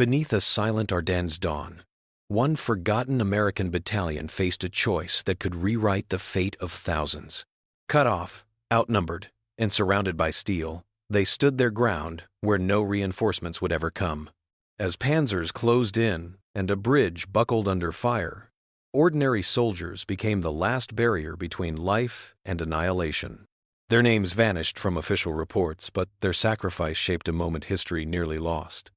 Beneath a silent Ardennes dawn, one forgotten American battalion faced a choice that could rewrite the fate of thousands. Cut off, outnumbered, and surrounded by steel, they stood their ground where no reinforcements would ever come. As Panzers closed in and a bridge buckled under fire, ordinary soldiers became the last barrier between life and annihilation. Their names vanished from official reports, but their sacrifice shaped a moment history nearly lost.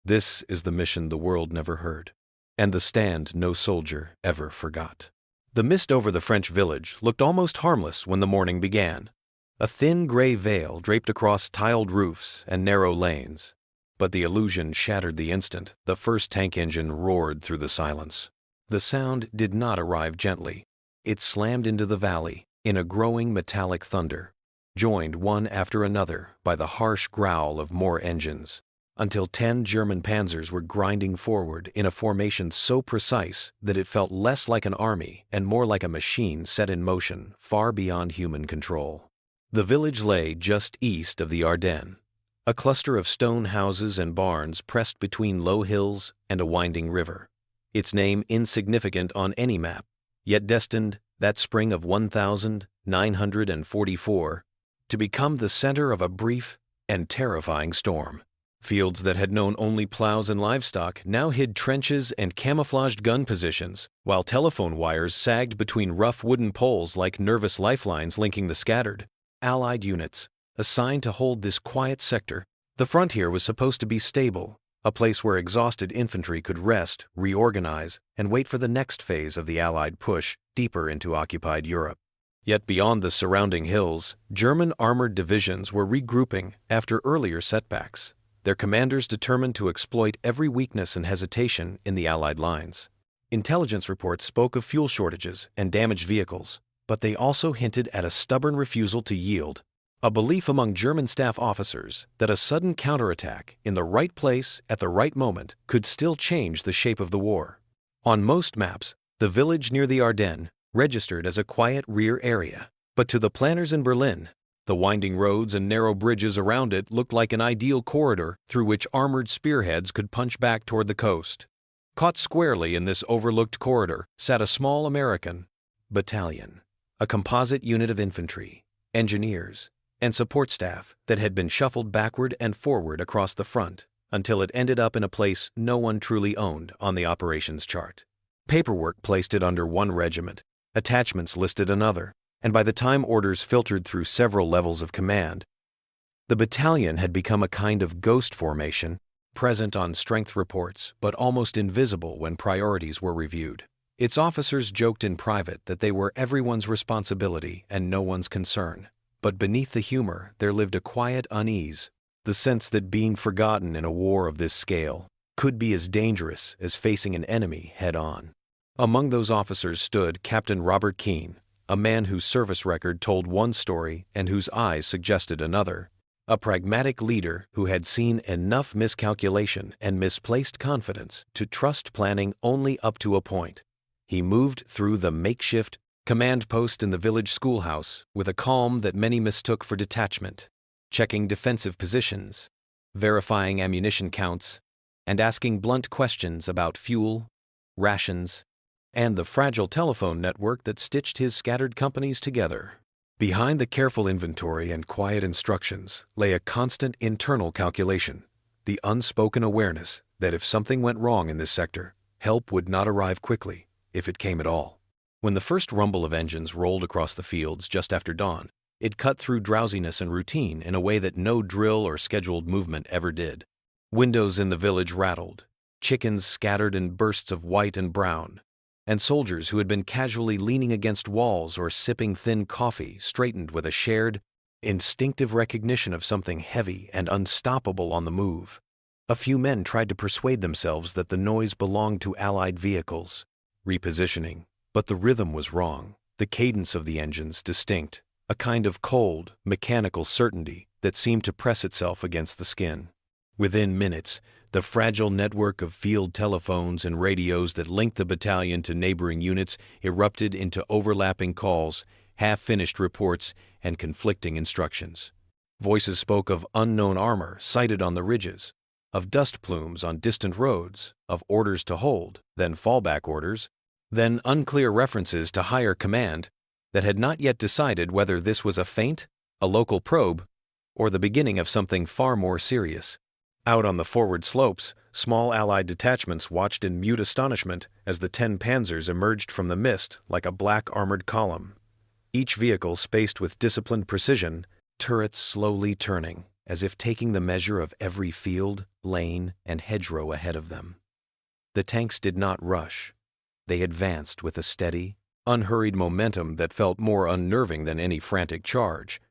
This is the mission the world never heard, and the stand no soldier ever forgot. The mist over the French village looked almost harmless when the morning began. A thin gray veil draped across tiled roofs and narrow lanes, but the illusion shattered the instant the first tank engine roared through the silence. The sound did not arrive gently. It slammed into the valley in a growing metallic thunder, joined one after another by the harsh growl of more engines, until 10 German Panzers were grinding forward in a formation so precise that it felt less like an army and more like a machine set in motion far beyond human control. The village lay just east of the Ardennes, a cluster of stone houses and barns pressed between low hills and a winding river. Its name insignificant on any map, yet destined, that spring of 1944, to become the center of a brief and terrifying storm. Fields that had known only plows and livestock now hid trenches and camouflaged gun positions, while telephone wires sagged between rough wooden poles like nervous lifelines linking the scattered Allied units. Assigned to hold this quiet sector, the frontier was supposed to be stable, a place where exhausted infantry could rest, reorganize, and wait for the next phase of the Allied push deeper into occupied Europe. Yet beyond the surrounding hills, German armored divisions were regrouping after earlier setbacks, their commanders determined to exploit every weakness and hesitation in the Allied lines. Intelligence reports spoke of fuel shortages and damaged vehicles, but they also hinted at a stubborn refusal to yield, a belief among German staff officers that a sudden counterattack in the right place at the right moment could still change the shape of the war. On most maps, the village near the Ardennes registered as a quiet rear area, but to the planners in Berlin, the winding roads and narrow bridges around it looked like an ideal corridor through which armored spearheads could punch back toward the coast. Caught squarely in this overlooked corridor sat a small American battalion, a composite unit of infantry, engineers, and support staff that had been shuffled backward and forward across the front until it ended up in a place no one truly owned on the operations chart. Paperwork placed it under one regiment, attachments listed another, and by the time orders filtered through several levels of command, the battalion had become a kind of ghost formation, present on strength reports but almost invisible when priorities were reviewed. Its officers joked in private that they were everyone's responsibility and no one's concern, but beneath the humor there lived a quiet unease, the sense that being forgotten in a war of this scale could be as dangerous as facing an enemy head-on. Among those officers stood Captain Robert Keane, a man whose service record told one story and whose eyes suggested another, a pragmatic leader who had seen enough miscalculation and misplaced confidence to trust planning only up to a point. He moved through the makeshift command post in the village schoolhouse with a calm that many mistook for detachment, checking defensive positions, verifying ammunition counts, and asking blunt questions about fuel, rations, and the fragile telephone network that stitched his scattered companies together. Behind the careful inventory and quiet instructions lay a constant internal calculation, the unspoken awareness that if something went wrong in this sector, help would not arrive quickly, if it came at all. When the first rumble of engines rolled across the fields just after dawn, it cut through drowsiness and routine in a way that no drill or scheduled movement ever did. Windows in the village rattled, chickens scattered in bursts of white and brown, and soldiers who had been casually leaning against walls or sipping thin coffee straightened with a shared, instinctive recognition of something heavy and unstoppable on the move. A few men tried to persuade themselves that the noise belonged to Allied vehicles, repositioning, but the rhythm was wrong, the cadence of the engines distinct, a kind of cold, mechanical certainty that seemed to press itself against the skin. Within minutes, the fragile network of field telephones and radios that linked the battalion to neighboring units erupted into overlapping calls, half-finished reports, and conflicting instructions. Voices spoke of unknown armor sighted on the ridges, of dust plumes on distant roads, of orders to hold, then fallback orders, then unclear references to higher command that had not yet decided whether this was a feint, a local probe, or the beginning of something far more serious. Out on the forward slopes, small Allied detachments watched in mute astonishment as the 10 Panzers emerged from the mist like a black armored column. Each vehicle spaced with disciplined precision, turrets slowly turning, as if taking the measure of every field, lane, and hedgerow ahead of them. The tanks did not rush. They advanced with a steady, unhurried momentum that felt more unnerving than any frantic charge,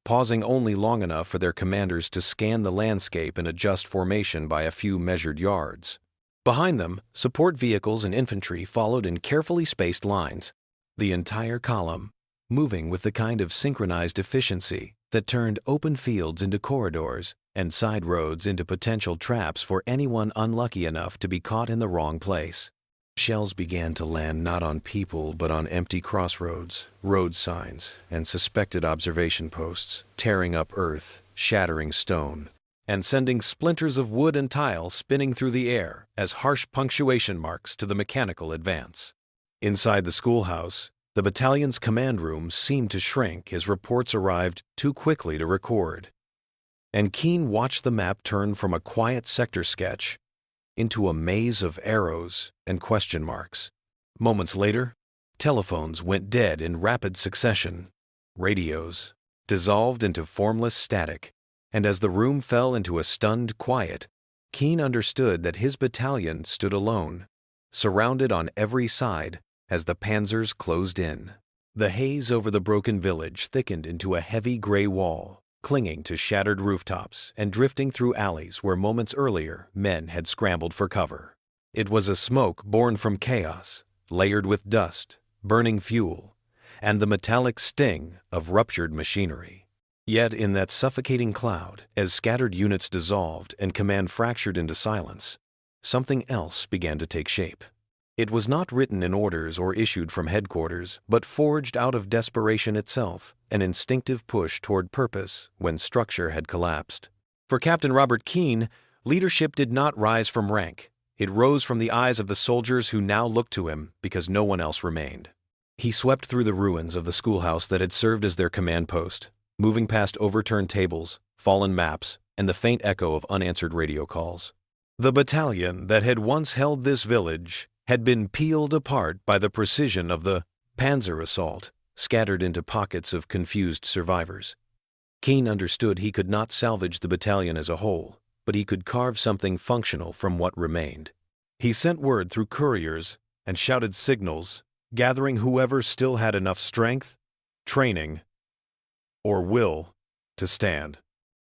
pausing only long enough for their commanders to scan the landscape and adjust formation by a few measured yards. Behind them, support vehicles and infantry followed in carefully spaced lines, the entire column moving with the kind of synchronized efficiency that turned open fields into corridors and side roads into potential traps for anyone unlucky enough to be caught in the wrong place. Shells began to land not on people but on empty crossroads, road signs, and suspected observation posts, tearing up earth, shattering stone, and sending splinters of wood and tile spinning through the air as harsh punctuation marks to the mechanical advance. Inside the schoolhouse, the battalion's command room seemed to shrink as reports arrived too quickly to record. And Keane watched the map turn from a quiet sector sketch into a maze of arrows and question marks. Moments later, telephones went dead in rapid succession. Radios dissolved into formless static, and as the room fell into a stunned quiet, Keane understood that his battalion stood alone, surrounded on every side as the Panzers closed in. The haze over the broken village thickened into a heavy gray wall, clinging to shattered rooftops and drifting through alleys where moments earlier men had scrambled for cover. It was a smoke born from chaos, layered with dust, burning fuel, and the metallic sting of ruptured machinery. Yet in that suffocating cloud, as scattered units dissolved and command fractured into silence, something else began to take shape. It was not written in orders or issued from headquarters, but forged out of desperation itself, an instinctive push toward purpose when structure had collapsed. For Captain Robert Keane, leadership did not rise from rank. It rose from the eyes of the soldiers who now looked to him because no one else remained. He swept through the ruins of the schoolhouse that had served as their command post, moving past overturned tables, fallen maps, and the faint echo of unanswered radio calls. The battalion that had once held this village had been peeled apart by the precision of the Panzer assault, scattered into pockets of confused survivors. Keane understood he could not salvage the battalion as a whole, but he could carve something functional from what remained. He sent word through couriers and shouted signals, gathering whoever still had enough strength, training, or will to stand.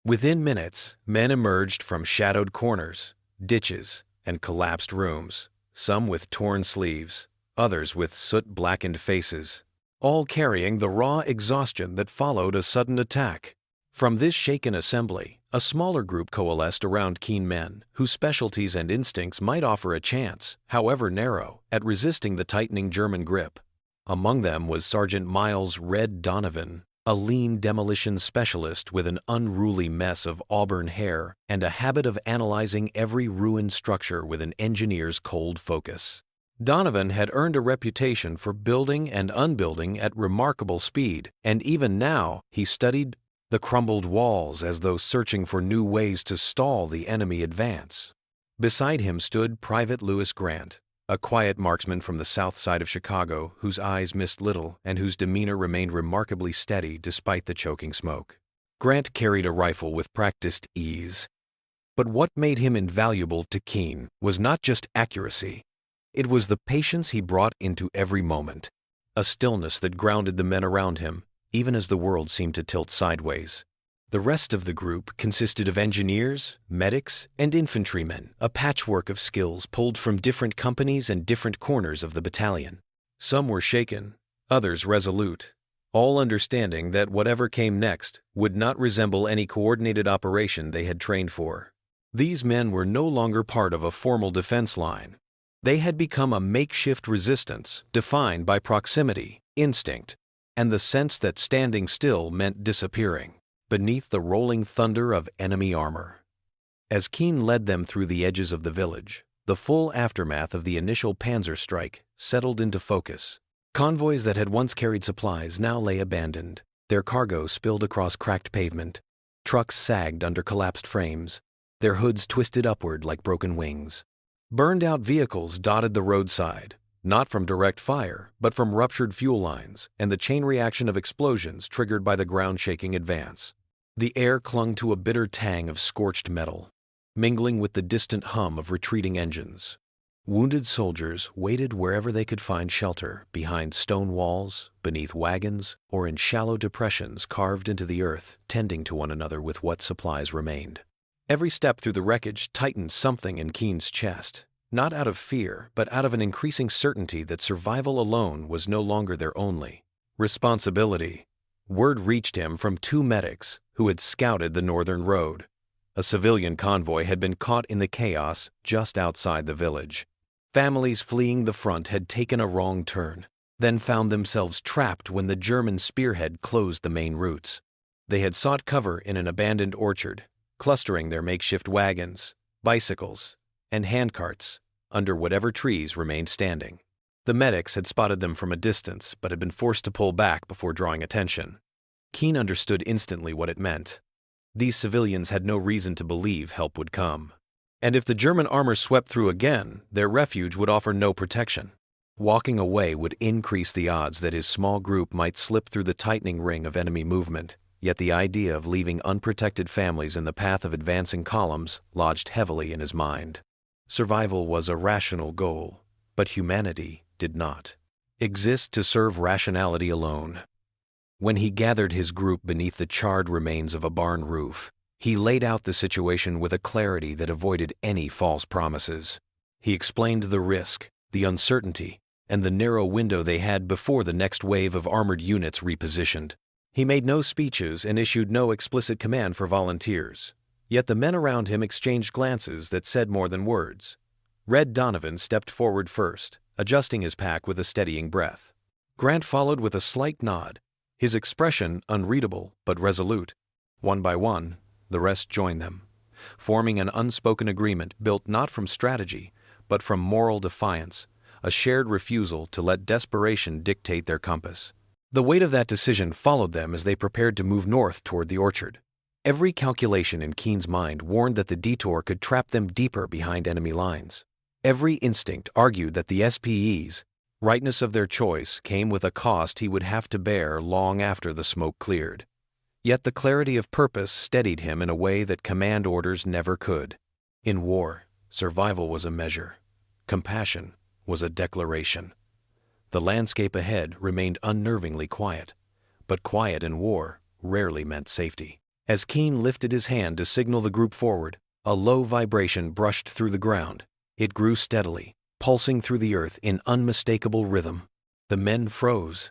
Within minutes, men emerged from shadowed corners, ditches, and collapsed rooms, some with torn sleeves, others with soot-blackened faces, all carrying the raw exhaustion that followed a sudden attack. From this shaken assembly, a smaller group coalesced around Keane men whose specialties and instincts might offer a chance, however narrow, at resisting the tightening German grip. Among them was Sergeant Miles "Red" Donovan, a lean demolition specialist with an unruly mess of auburn hair and a habit of analyzing every ruined structure with an engineer's cold focus. Donovan had earned a reputation for building and unbuilding at remarkable speed, and even now he studied the crumbled walls as though searching for new ways to stall the enemy advance. Beside him stood Private Lewis Grant, a quiet marksman from the south side of Chicago whose eyes missed little and whose demeanor remained remarkably steady despite the choking smoke. Grant carried a rifle with practiced ease. But what made him invaluable to Keane was not just accuracy. It was the patience he brought into every moment, a stillness that grounded the men around him, even as the world seemed to tilt sideways. The rest of the group consisted of engineers, medics, and infantrymen, a patchwork of skills pulled from different companies and different corners of the battalion. Some were shaken, others resolute, all understanding that whatever came next would not resemble any coordinated operation they had trained for. These men were no longer part of a formal defense line. They had become a makeshift resistance defined by proximity, instinct, and the sense that standing still meant disappearing beneath the rolling thunder of enemy armor. As Keane led them through the edges of the village, the full aftermath of the initial Panzer strike settled into focus. Convoys that had once carried supplies now lay abandoned, their cargo spilled across cracked pavement. Trucks sagged under collapsed frames, their hoods twisted upward like broken wings. Burned-out vehicles dotted the roadside, not from direct fire, but from ruptured fuel lines and the chain reaction of explosions triggered by the ground-shaking advance. The air clung to a bitter tang of scorched metal, mingling with the distant hum of retreating engines. Wounded soldiers waited wherever they could find shelter, behind stone walls, beneath wagons, or in shallow depressions carved into the earth, tending to one another with what supplies remained. Every step through the wreckage tightened something in Keane's chest, not out of fear, but out of an increasing certainty that survival alone was no longer their only responsibility. Word reached him from 2 medics who had scouted the northern road. A civilian convoy had been caught in the chaos just outside the village. Families fleeing the front had taken a wrong turn, then found themselves trapped when the German spearhead closed the main routes. They had sought cover in an abandoned orchard, clustering their makeshift wagons, bicycles, and handcarts under whatever trees remained standing. The medics had spotted them from a distance, but had been forced to pull back before drawing attention. Keane understood instantly what it meant. These civilians had no reason to believe help would come. And if the German armor swept through again, their refuge would offer no protection. Walking away would increase the odds that his small group might slip through the tightening ring of enemy movement, yet the idea of leaving unprotected families in the path of advancing columns lodged heavily in his mind. Survival was a rational goal, but humanity did not exist to serve rationality alone. When he gathered his group beneath the charred remains of a barn roof, he laid out the situation with a clarity that avoided any false promises. He explained the risk, the uncertainty, and the narrow window they had before the next wave of armored units repositioned. He made no speeches and issued no explicit command for volunteers. Yet the men around him exchanged glances that said more than words. Red Donovan stepped forward first, adjusting his pack with a steadying breath. Grant followed with a slight nod, his expression unreadable but resolute. One by one, the rest joined them, forming an unspoken agreement built not from strategy, but from moral defiance, a shared refusal to let desperation dictate their compass. The weight of that decision followed them as they prepared to move north toward the orchard. Every calculation in Keane's mind warned that the detour could trap them deeper behind enemy lines. Every instinct argued that the SPE's rightness of their choice came with a cost he would have to bear long after the smoke cleared. Yet the clarity of purpose steadied him in a way that command orders never could. In war, survival was a measure. Compassion was a declaration. The landscape ahead remained unnervingly quiet, but quiet in war rarely meant safety. As Keane lifted his hand to signal the group forward, a low vibration brushed through the ground. It grew steadily, pulsing through the earth in unmistakable rhythm. The men froze,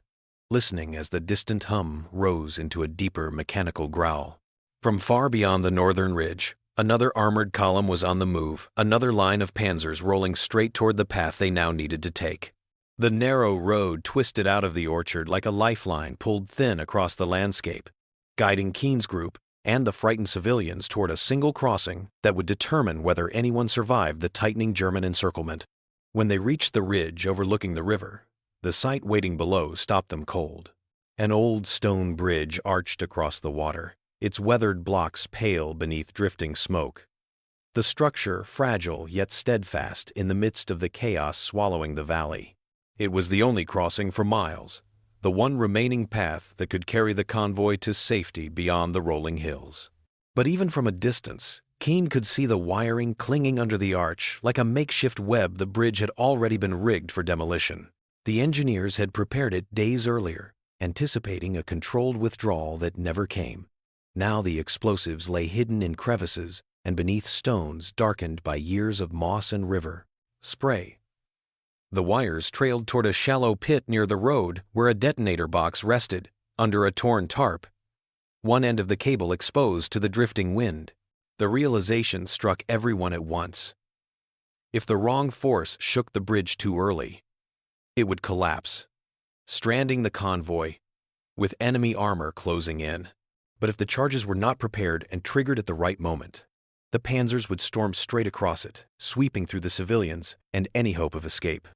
listening as the distant hum rose into a deeper mechanical growl. From far beyond the northern ridge, another armored column was on the move, another line of Panzers rolling straight toward the path they now needed to take. The narrow road twisted out of the orchard like a lifeline pulled thin across the landscape, guiding Keane's group and the frightened civilians toward a single crossing that would determine whether anyone survived the tightening German encirclement. When they reached the ridge overlooking the river, the sight waiting below stopped them cold. An old stone bridge arched across the water, its weathered blocks pale beneath drifting smoke. The structure fragile yet steadfast in the midst of the chaos swallowing the valley. It was the only crossing for miles, the one remaining path that could carry the convoy to safety beyond the rolling hills. But even from a distance, Keane could see the wiring clinging under the arch like a makeshift web. The bridge had already been rigged for demolition. The engineers had prepared it days earlier, anticipating a controlled withdrawal that never came. Now the explosives lay hidden in crevices and beneath stones darkened by years of moss and river spray. The wires trailed toward a shallow pit near the road where a detonator box rested, under a torn tarp, one end of the cable exposed to the drifting wind. The realization struck everyone at once. If the wrong force shook the bridge too early, it would collapse, stranding the convoy, with enemy armor closing in. But if the charges were not prepared and triggered at the right moment, The Panzers would storm straight across it, sweeping through the civilians and any hope of escape.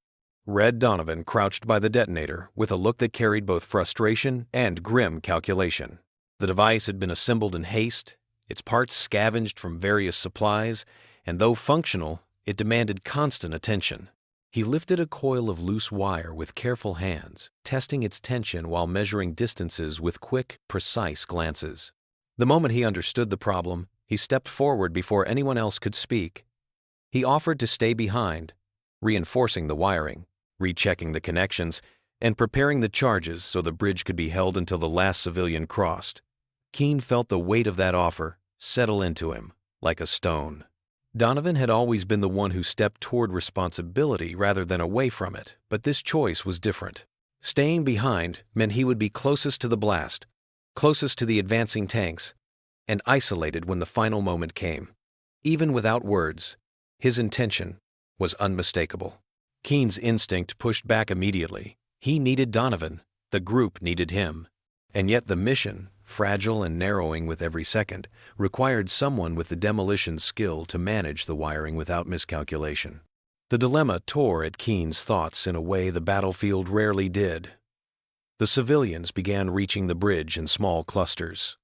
Red Donovan crouched by the detonator with a look that carried both frustration and grim calculation. The device had been assembled in haste, its parts scavenged from various supplies, and though functional, it demanded constant attention. He lifted a coil of loose wire with careful hands, testing its tension while measuring distances with quick, precise glances. The moment he understood the problem, he stepped forward before anyone else could speak. He offered to stay behind, reinforcing the wiring, rechecking the connections, and preparing the charges so the bridge could be held until the last civilian crossed. Keene felt the weight of that offer settle into him like a stone. Donovan had always been the one who stepped toward responsibility rather than away from it, but this choice was different. Staying behind meant he would be closest to the blast, closest to the advancing tanks, and isolated when the final moment came. Even without words, his intention was unmistakable. Keene's instinct pushed back immediately. He needed Donovan, the group needed him. And yet the mission, fragile and narrowing with every second, required someone with the demolition skill to manage the wiring without miscalculation. The dilemma tore at Keene's thoughts in a way the battlefield rarely did. The civilians began reaching the bridge in small clusters,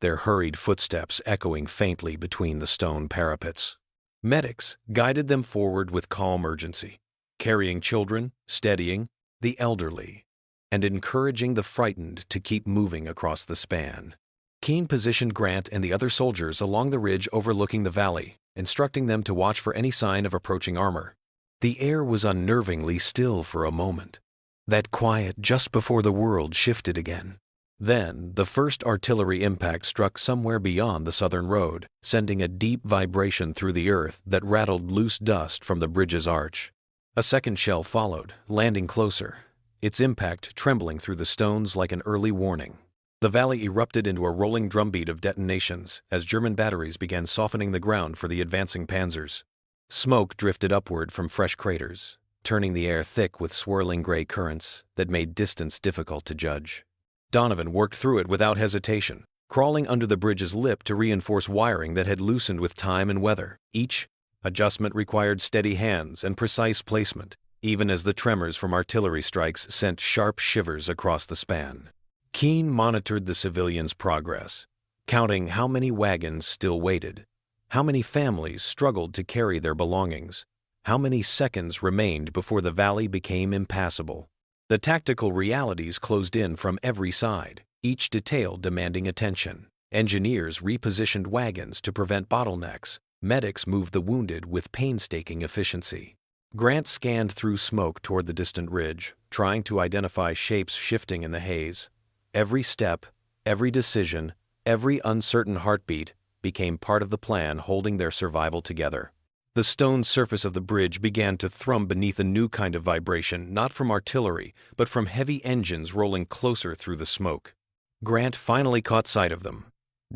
their hurried footsteps echoing faintly between the stone parapets. Medics guided them forward with calm urgency, carrying children, steadying the elderly, and encouraging the frightened to keep moving across the span. Keene positioned Grant and the other soldiers along the ridge overlooking the valley, instructing them to watch for any sign of approaching armor. The air was unnervingly still for a moment, that quiet just before the world shifted again. Then, the first artillery impact struck somewhere beyond the southern road, sending a deep vibration through the earth that rattled loose dust from the bridge's arch. A second shell followed, landing closer, its impact trembling through the stones like an early warning. The valley erupted into a rolling drumbeat of detonations as German batteries began softening the ground for the advancing Panzers. Smoke drifted upward from fresh craters, turning the air thick with swirling gray currents that made distance difficult to judge. Donovan worked through it without hesitation, crawling under the bridge's lip to reinforce wiring that had loosened with time and weather. Each adjustment required steady hands and precise placement, even as the tremors from artillery strikes sent sharp shivers across the span. Keene monitored the civilians' progress, counting how many wagons still waited, how many families struggled to carry their belongings, how many seconds remained before the valley became impassable. The tactical realities closed in from every side, each detail demanding attention. Engineers repositioned wagons to prevent bottlenecks. Medics moved the wounded with painstaking efficiency. Grant scanned through smoke toward the distant ridge, trying to identify shapes shifting in the haze. Every step, every decision, every uncertain heartbeat became part of the plan holding their survival together. The stone surface of the bridge began to thrum beneath a new kind of vibration, not from artillery, but from heavy engines rolling closer through the smoke. Grant finally caught sight of them,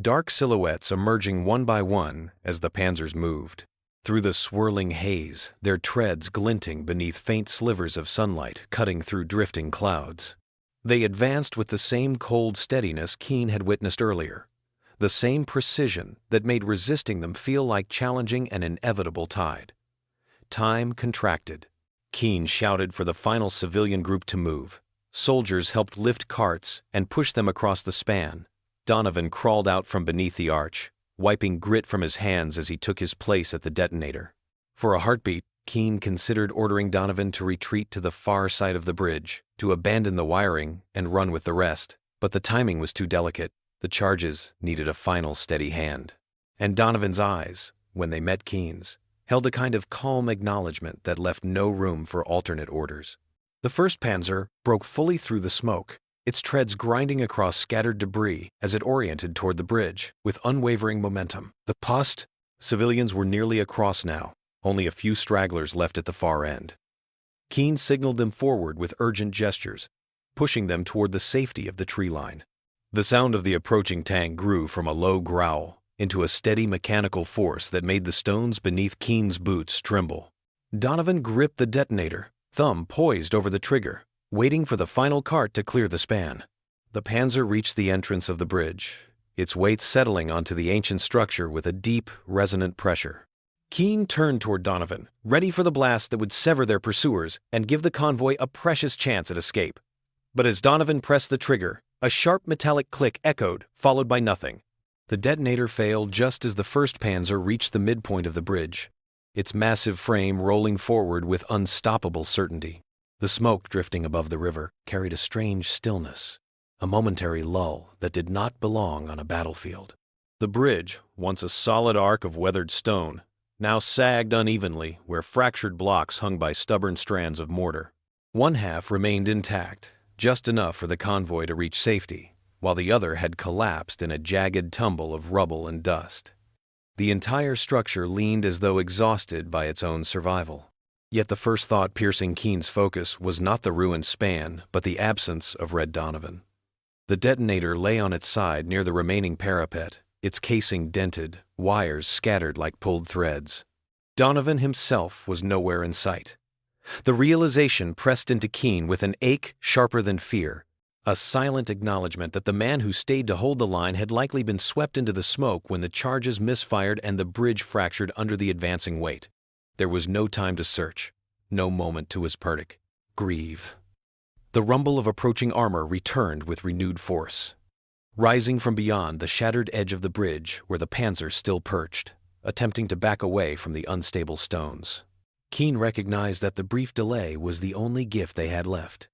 dark silhouettes emerging one by one as the Panzers moved. Through the swirling haze, their treads glinting beneath faint slivers of sunlight cutting through drifting clouds. They advanced with the same cold steadiness Keene had witnessed earlier, the same precision that made resisting them feel like challenging an inevitable tide. Time contracted. Keene shouted for the final civilian group to move. Soldiers helped lift carts and push them across the span. Donovan crawled out from beneath the arch, wiping grit from his hands as he took his place at the detonator. For a heartbeat, Keene considered ordering Donovan to retreat to the far side of the bridge, to abandon the wiring and run with the rest. But the timing was too delicate. The charges needed a final steady hand. And Donovan's eyes, when they met Keene's, held a kind of calm acknowledgement that left no room for alternate orders. The first Panzer broke fully through the smoke, its treads grinding across scattered debris as it oriented toward the bridge with unwavering momentum. The Post civilians were nearly across now, only a few stragglers left at the far end. Keene signaled them forward with urgent gestures, pushing them toward the safety of the tree line. The sound of the approaching tank grew from a low growl into a steady mechanical force that made the stones beneath Keene's boots tremble. Donovan gripped the detonator, thumb poised over the trigger, waiting for the final cart to clear the span. The Panzer reached the entrance of the bridge, its weight settling onto the ancient structure with a deep, resonant pressure. Keane turned toward Donovan, ready for the blast that would sever their pursuers and give the convoy a precious chance at escape. But as Donovan pressed the trigger, a sharp metallic click echoed, followed by nothing. The detonator failed just as the first Panzer reached the midpoint of the bridge, its massive frame rolling forward with unstoppable certainty. The smoke drifting above the river carried a strange stillness, a momentary lull that did not belong on a battlefield. The bridge, once a solid arc of weathered stone, now sagged unevenly where fractured blocks hung by stubborn strands of mortar. One half remained intact, just enough for the convoy to reach safety, while the other had collapsed in a jagged tumble of rubble and dust. The entire structure leaned as though exhausted by its own survival. Yet the first thought piercing Keane's focus was not the ruined span, but the absence of Red Donovan. The detonator lay on its side near the remaining parapet, its casing dented, wires scattered like pulled threads. Donovan himself was nowhere in sight. The realization pressed into Keane with an ache sharper than fear, a silent acknowledgement that the man who stayed to hold the line had likely been swept into the smoke when the charges misfired and the bridge fractured under the advancing weight. There was no time to search, no moment to Aspertic, grieve. The rumble of approaching armor returned with renewed force. Rising from beyond the shattered edge of the bridge were the Panzers still perched, attempting to back away from the unstable stones. Keane recognized that the brief delay was the only gift they had left.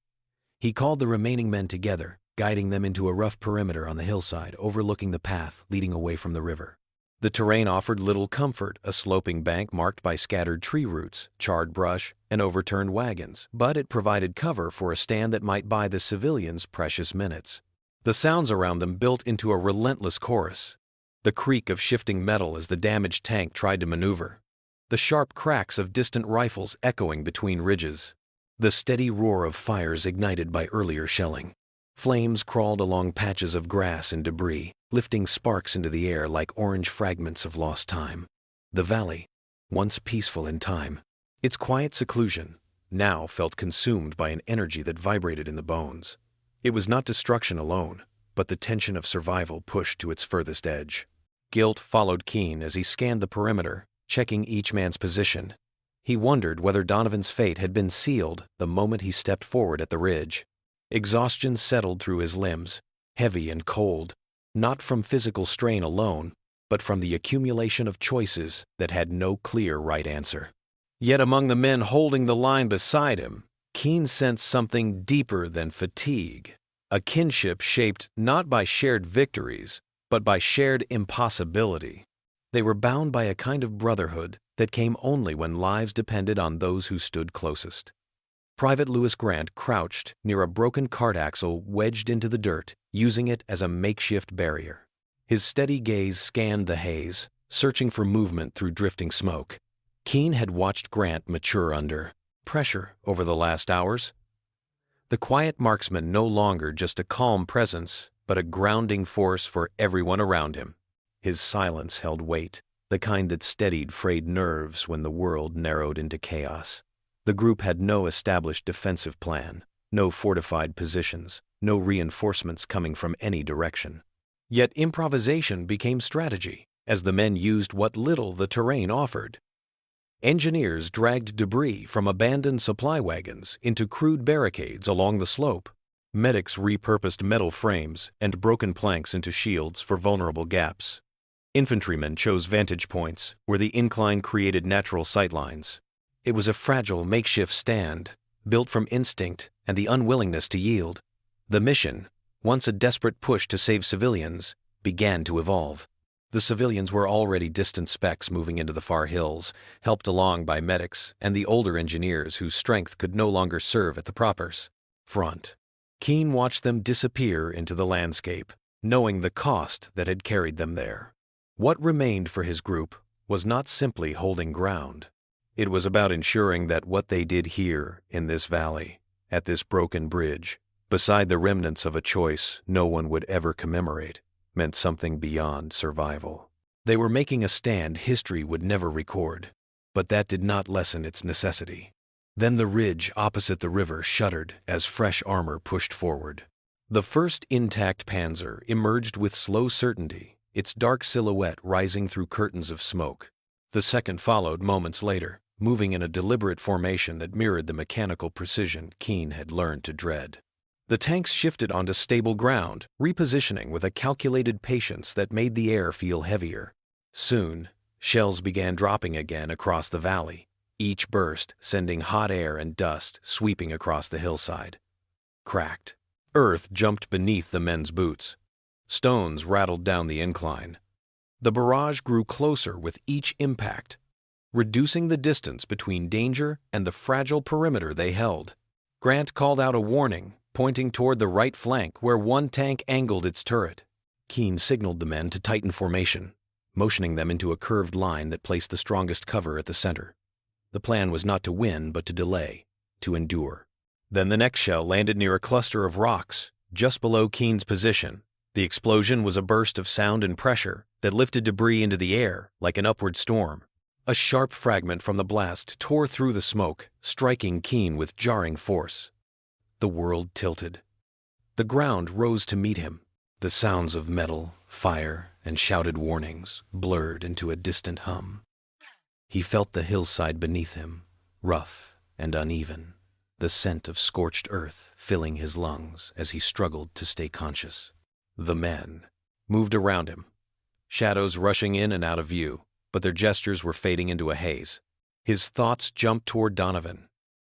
He called the remaining men together, guiding them into a rough perimeter on the hillside overlooking the path leading away from the river. The terrain offered little comfort, a sloping bank marked by scattered tree roots, charred brush, and overturned wagons, but it provided cover for a stand that might buy the civilians precious minutes. The sounds around them built into a relentless chorus. The creak of shifting metal as the damaged tank tried to maneuver. The sharp cracks of distant rifles echoing between ridges. The steady roar of fires ignited by earlier shelling. Flames crawled along patches of grass and debris, lifting sparks into the air like orange fragments of lost time. The valley, once peaceful in time, its quiet seclusion, now felt consumed by an energy that vibrated in the bones. It was not destruction alone, but the tension of survival pushed to its furthest edge. Guilt followed Keane as he scanned the perimeter, checking each man's position. He wondered whether Donovan's fate had been sealed the moment he stepped forward at the ridge. Exhaustion settled through his limbs, heavy and cold, not from physical strain alone, but from the accumulation of choices that had no clear right answer. Yet among the men holding the line beside him, Keane sensed something deeper than fatigue, a kinship shaped not by shared victories, but by shared impossibility. They were bound by a kind of brotherhood that came only when lives depended on those who stood closest. Private Lewis Grant crouched near a broken cart axle wedged into the dirt, using it as a makeshift barrier. His steady gaze scanned the haze, searching for movement through drifting smoke. Keane had watched Grant mature under pressure over the last hours. The quiet marksman no longer just a calm presence, but a grounding force for everyone around him. His silence held weight, the kind that steadied frayed nerves when the world narrowed into chaos. The group had no established defensive plan, no fortified positions, no reinforcements coming from any direction. Yet improvisation became strategy, as the men used what little the terrain offered. Engineers dragged debris from abandoned supply wagons into crude barricades along the slope. Medics repurposed metal frames and broken planks into shields for vulnerable gaps. Infantrymen chose vantage points where the incline created natural sightlines. It was a fragile makeshift stand, built from instinct and the unwillingness to yield. The mission, once a desperate push to save civilians, began to evolve. The civilians were already distant specks moving into the far hills, helped along by medics and the older engineers whose strength could no longer serve at the proper front. Keane watched them disappear into the landscape, knowing the cost that had carried them there. What remained for his group was not simply holding ground. It was about ensuring that what they did here, in this valley, at this broken bridge, beside the remnants of a choice no one would ever commemorate, meant something beyond survival. They were making a stand history would never record, but that did not lessen its necessity. Then the ridge opposite the river shuddered as fresh armor pushed forward. The first intact Panzer emerged with slow certainty, its dark silhouette rising through curtains of smoke. The second followed moments later, moving in a deliberate formation that mirrored the mechanical precision Keane had learned to dread. The tanks shifted onto stable ground, repositioning with a calculated patience that made the air feel heavier. Soon, shells began dropping again across the valley, each burst sending hot air and dust sweeping across the hillside. Cracked. Earth jumped beneath the men's boots. Stones rattled down the incline. The barrage grew closer with each impact, reducing the distance between danger and the fragile perimeter they held. Grant called out a warning, pointing toward the right flank where one tank angled its turret. Keane signaled the men to tighten formation, motioning them into a curved line that placed the strongest cover at the center. The plan was not to win, but to delay, to endure. Then the next shell landed near a cluster of rocks, just below Keane's position. The explosion was a burst of sound and pressure that lifted debris into the air like an upward storm. A sharp fragment from the blast tore through the smoke, striking Keane with jarring force. The world tilted. The ground rose to meet him. The sounds of metal, fire, and shouted warnings blurred into a distant hum. He felt the hillside beneath him, rough and uneven, the scent of scorched earth filling his lungs as he struggled to stay conscious. The men moved around him, shadows rushing in and out of view, but their gestures were fading into a haze. His thoughts jumped toward Donovan,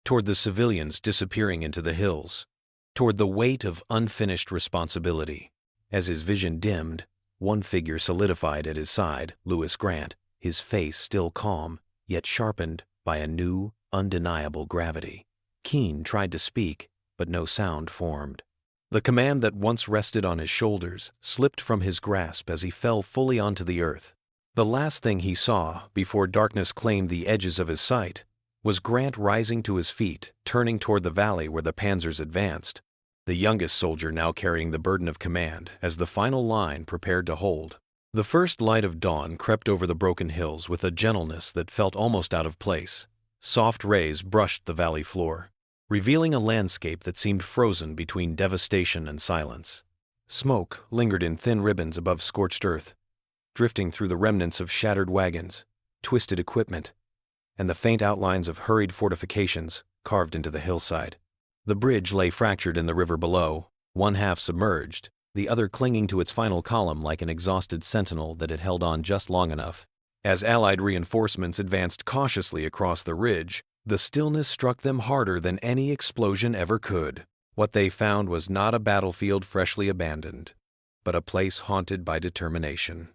toward the civilians disappearing into the hills, toward the weight of unfinished responsibility. As his vision dimmed, one figure solidified at his side, Lewis Grant, his face still calm, yet sharpened by a new, undeniable gravity. Keane tried to speak, but no sound formed. The command that once rested on his shoulders slipped from his grasp as he fell fully onto the earth. The last thing he saw, before darkness claimed the edges of his sight, was Grant rising to his feet, turning toward the valley where the Panzers advanced, the youngest soldier now carrying the burden of command as the final line prepared to hold. The first light of dawn crept over the broken hills with a gentleness that felt almost out of place. Soft rays brushed the valley floor, revealing a landscape that seemed frozen between devastation and silence. Smoke lingered in thin ribbons above scorched earth, drifting through the remnants of shattered wagons, twisted equipment, and the faint outlines of hurried fortifications carved into the hillside. The bridge lay fractured in the river below, one half submerged, the other clinging to its final column like an exhausted sentinel that had held on just long enough. As Allied reinforcements advanced cautiously across the ridge, the stillness struck them harder than any explosion ever could. What they found was not a battlefield freshly abandoned, but a place haunted by determination.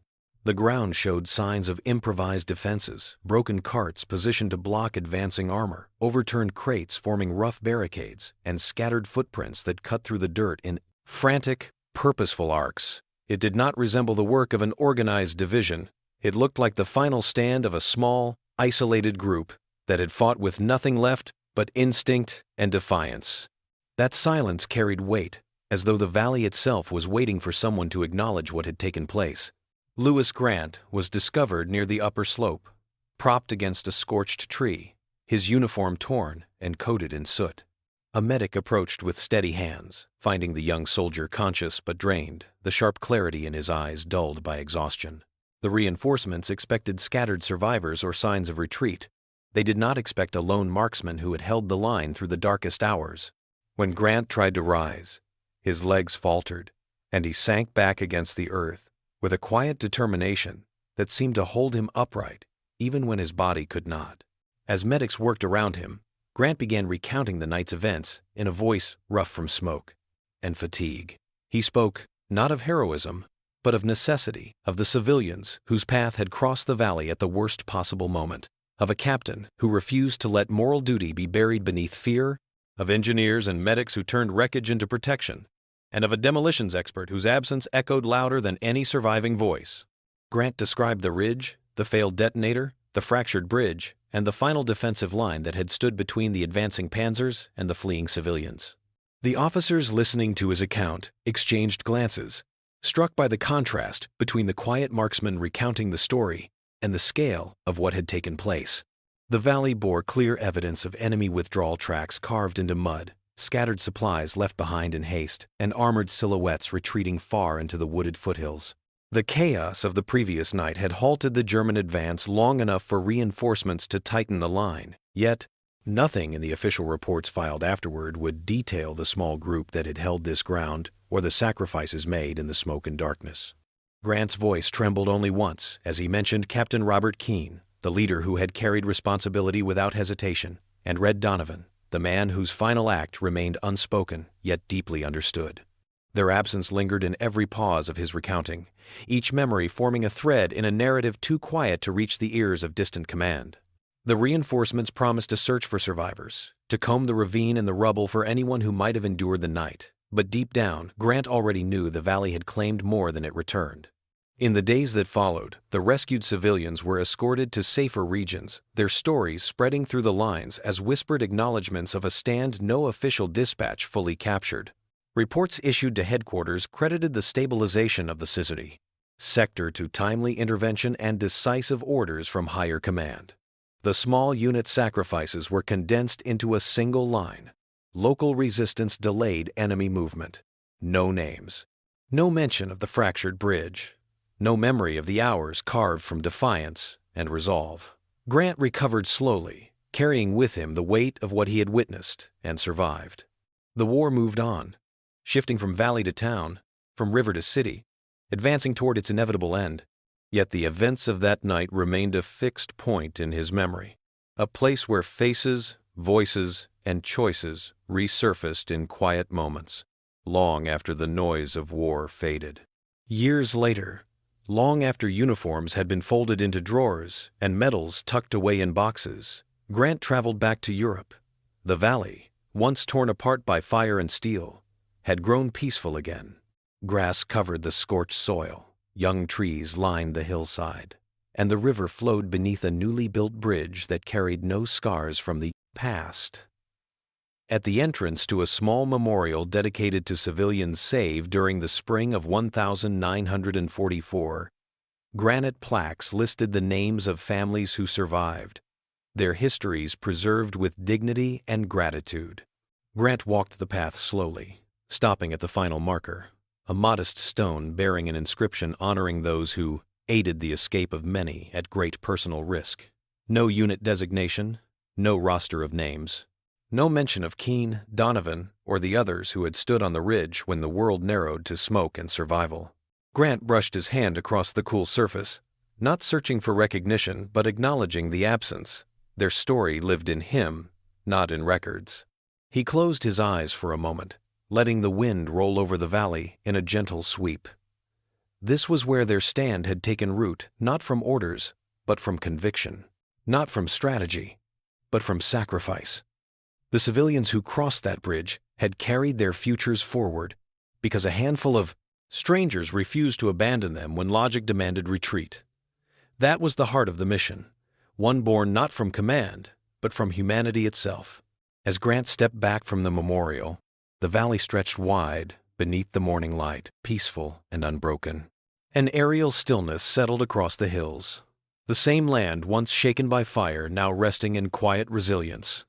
The ground showed signs of improvised defenses, broken carts positioned to block advancing armor, overturned crates forming rough barricades, and scattered footprints that cut through the dirt in frantic, purposeful arcs. It did not resemble the work of an organized division. It looked like the final stand of a small, isolated group that had fought with nothing left but instinct and defiance. That silence carried weight, as though the valley itself was waiting for someone to acknowledge what had taken place. Lewis Grant was discovered near the upper slope, propped against a scorched tree, his uniform torn and coated in soot. A medic approached with steady hands, finding the young soldier conscious but drained, the sharp clarity in his eyes dulled by exhaustion. The reinforcements expected scattered survivors or signs of retreat. They did not expect a lone marksman who had held the line through the darkest hours. When Grant tried to rise, his legs faltered, and he sank back against the earth with a quiet determination that seemed to hold him upright, even when his body could not. As medics worked around him, Grant began recounting the night's events in a voice rough from smoke and fatigue. He spoke not of heroism, but of necessity, of the civilians whose path had crossed the valley at the worst possible moment, of a captain who refused to let moral duty be buried beneath fear, of engineers and medics who turned wreckage into protection, and of a demolitions expert whose absence echoed louder than any surviving voice. Grant described the ridge, the failed detonator, the fractured bridge, and the final defensive line that had stood between the advancing Panzers and the fleeing civilians. The officers listening to his account exchanged glances, struck by the contrast between the quiet marksman recounting the story and the scale of what had taken place. The valley bore clear evidence of enemy withdrawal tracks carved into mud, scattered supplies left behind in haste, and armored silhouettes retreating far into the wooded foothills. The chaos of the previous night had halted the German advance long enough for reinforcements to tighten the line, yet nothing in the official reports filed afterward would detail the small group that had held this ground or the sacrifices made in the smoke and darkness. Grant's voice trembled only once as he mentioned Captain Robert Keane, the leader who had carried responsibility without hesitation, and Red Donovan, the man whose final act remained unspoken yet deeply understood. Their absence lingered in every pause of his recounting, each memory forming a thread in a narrative too quiet to reach the ears of distant command. The reinforcements promised to search for survivors, to comb the ravine and the rubble for anyone who might have endured the night, but deep down, Grant already knew the valley had claimed more than it returned. In the days that followed, the rescued civilians were escorted to safer regions, their stories spreading through the lines as whispered acknowledgments of a stand no official dispatch fully captured. Reports issued to headquarters credited the stabilization of the city sector to timely intervention and decisive orders from higher command. The small unit sacrifices were condensed into a single line. Local resistance delayed enemy movement. No names. No mention of the fractured bridge. No memory of the hours carved from defiance and resolve. Grant recovered slowly, carrying with him the weight of what he had witnessed and survived. The war moved on, shifting from valley to town, from river to city, advancing toward its inevitable end. Yet the events of that night remained a fixed point in his memory, a place where faces, voices, and choices resurfaced in quiet moments, long after the noise of war faded. Years later, long after uniforms had been folded into drawers and medals tucked away in boxes, Grant traveled back to Europe. The valley, once torn apart by fire and steel, had grown peaceful again. Grass covered the scorched soil, young trees lined the hillside, and the river flowed beneath a newly built bridge that carried no scars from the past. At the entrance to a small memorial dedicated to civilians saved during the spring of 1944, granite plaques listed the names of families who survived, their histories preserved with dignity and gratitude. Grant walked the path slowly, stopping at the final marker, a modest stone bearing an inscription honoring those who aided the escape of many at great personal risk. No unit designation, no roster of names, no mention of Keane, Donovan, or the others who had stood on the ridge when the world narrowed to smoke and survival. Grant brushed his hand across the cool surface, not searching for recognition but acknowledging the absence. Their story lived in him, not in records. He closed his eyes for a moment, letting the wind roll over the valley in a gentle sweep. This was where their stand had taken root, not from orders, but from conviction. Not from strategy, but from sacrifice. The civilians who crossed that bridge had carried their futures forward because a handful of strangers refused to abandon them when logic demanded retreat. That was the heart of the mission, one born not from command, but from humanity itself. As Grant stepped back from the memorial, the valley stretched wide beneath the morning light, peaceful and unbroken. An aerial stillness settled across the hills. The same land once shaken by fire now resting in quiet resilience.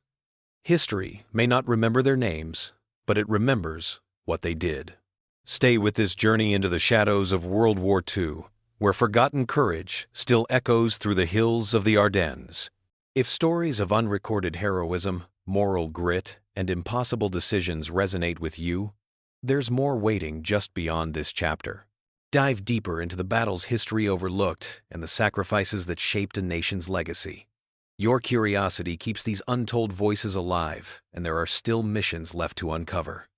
History may not remember their names, but it remembers what they did. Stay with this journey into the shadows of World War II, where forgotten courage still echoes through the hills of the Ardennes. If stories of unrecorded heroism, moral grit, and impossible decisions resonate with you, there's more waiting just beyond this chapter. Dive deeper into the battles history overlooked and the sacrifices that shaped a nation's legacy. Your curiosity keeps these untold voices alive, and there are still missions left to uncover.